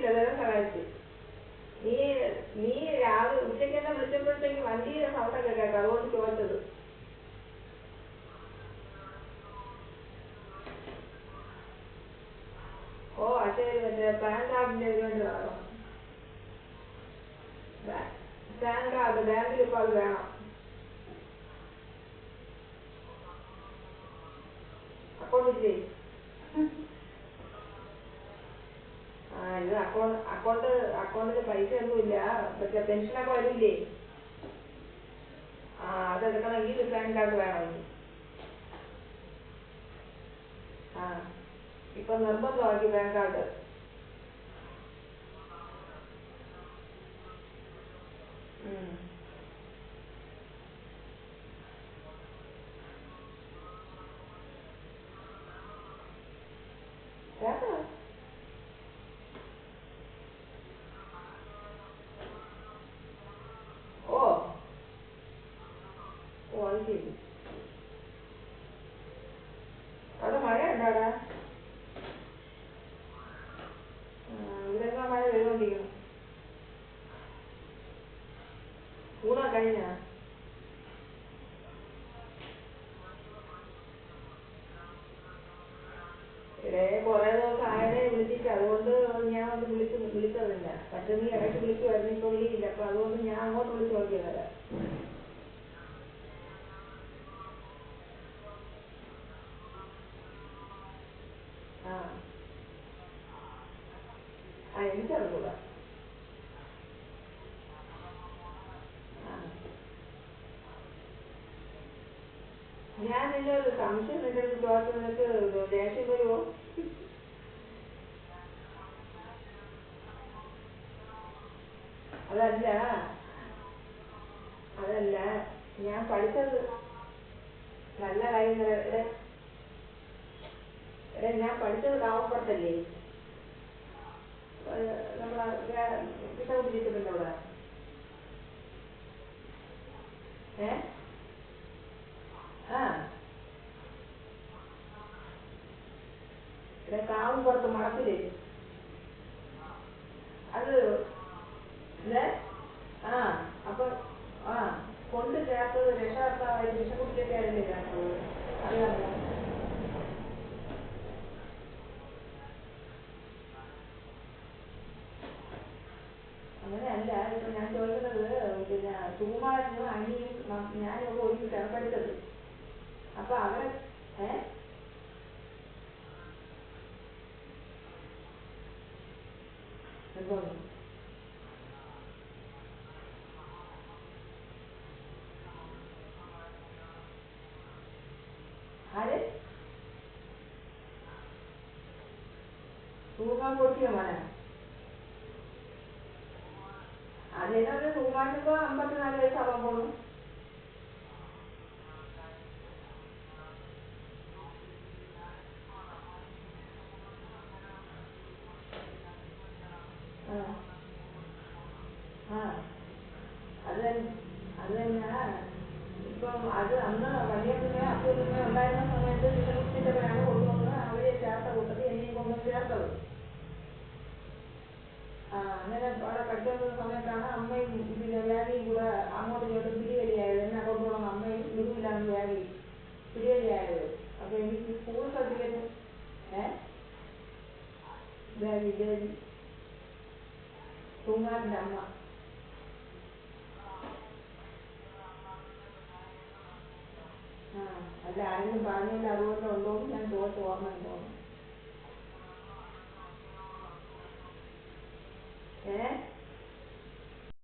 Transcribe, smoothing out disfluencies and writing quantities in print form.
സഹായിച്ചില്ല, ദൈവം സഹായിച്ചു. നീ നീ രാവിലെ ഉച്ചയ്ക്ക് തന്നെ വിളിച്ചപ്പോഴത്തേക്ക് വണ്ടിയുടെ സൗണ്ടൊക്കെ കേൾക്കാം, അതുകൊണ്ട് ചോദിച്ചത്. ഓ ശരി, മറ്റേ പാൻ കാർഡിന്റെ ഇത് വേണ്ടി നടക്കണം. പാൻ കാർഡ് ബാങ്കിൽ ഇപ്പൊ അത് വേണം. അക്കൗണ്ടില്ലേ? ഇത് അക്കൗണ്ടില് പൈസ ഒന്നുമില്ല. പക്ഷെ പെൻഷനൊക്കെ വരില്ലേ? അതെടുക്കണമെങ്കിൽ പാൻ കാർഡ് വേണം. ഇപ്പൊ നിർബന്ധമാക്കി പാൻ കാർഡ്. ഓ അത് ശരി. അവിടെ മഴയുണ്ടോ? അവിടെ ഇവിടെയൊക്കെ മഴ പെയ്തുകൊണ്ടിരിക്കുന്നു. ഊണോ കഴിഞ്ഞാ? കൊറേ ദിവസം ആയനെ വിളിച്ചിട്ട്, അതുകൊണ്ട് ഞാൻ ഒന്ന് വിളിച്ചതില്ല. പക്ഷെ നീ ഇടയ്ക്ക് വിളിക്കുമായിരുന്നു, ഇപ്പൊ വിളിയില്ല. അപ്പൊ അതുകൊണ്ട് ഞാൻ അങ്ങോട്ട് വിളിച്ച് നോക്കിയതല്ല. എനിക്കറിഞ്ഞൂടാ. ഞാൻ നിന്റെ ഒരു സംശയം നിന്റെ അടുത്ത് ചോദിച്ചു, നിനക്ക് ദേഷ്യം വരുമോ? അതല്ല ഞാൻ പഠിച്ചത് നല്ല കാര്യങ്ങളെ. ഞാൻ പഠിച്ചത് കാവപ്പുറത്തല്ലേ, നമ്മളെ കിട്ടപ്പെട്ടിരിക്കുന്നുണ്ട് അവിടെ. കാവുംപുറത്ത് മഠത്തില്. അത് അപ്പൊ കൊണ്ട് ചേർത്തത് രക്ഷകർത്താവായിട്ട് വിഷക്കുട്ടിയൊക്കെ ആയിരുന്നില്ല ചേർത്തത്. അറിയാമോ? അങ്ങനെയല്ല. ഇപ്പൊ ഞാൻ ചോദിക്കുന്നത്, പിന്നെ സുകുമാരനും അനിയും ഞാനും ഒരുമിച്ചാണ് പഠിച്ചത്. അപ്പൊ അവരെ ആര് സുകുമാരൻ കൊടുക്കിയ മോനെ? അതിനകത്ത് സുകുമാരനിപ്പോ 54 വയസ്സാവാൻ പോണു. അത് തന്നെ. ഇപ്പം അത് അന്ന് വലിയമ്മ അപ്പൂമ്മ ഉണ്ടായിരുന്ന സമയത്ത് വിഷക്കുട്ടിച്ചവരാണ് കൊണ്ടുവന്ന് അവരെ ചേർത്ത കൂട്ടത്തിൽ എന്നെയും കൊണ്ടുവന്ന് ചേർത്തത്. അങ്ങനെ അവിടെ പഠിച്ചുകൊണ്ടിരുന്ന സമയത്താണ് അമ്മയും പിന്നെ വ്യാധിയും കൂടെ അങ്ങോട്ടും ഇങ്ങോട്ടും പിടിവലിയായത്. എന്നെ കൊണ്ടുപോകണം അമ്മയും വിടുവില്ലാന്ന് വ്യാധി പിടിവലിയായത്. അപ്പൊ എനിക്ക് സ്കൂൾ സർട്ടിഫിക്കറ്റ് വ്യാധി സുകുമാരന്റെ അമ്മ. അല്ല ആരെങ്കിലും പറഞ്ഞില്ല, അതുകൊണ്ട് ഉണ്ടോന്ന് ഞാൻ ചോദിച്ചു, ഓർമ്മ ഉണ്ടോന്ന്.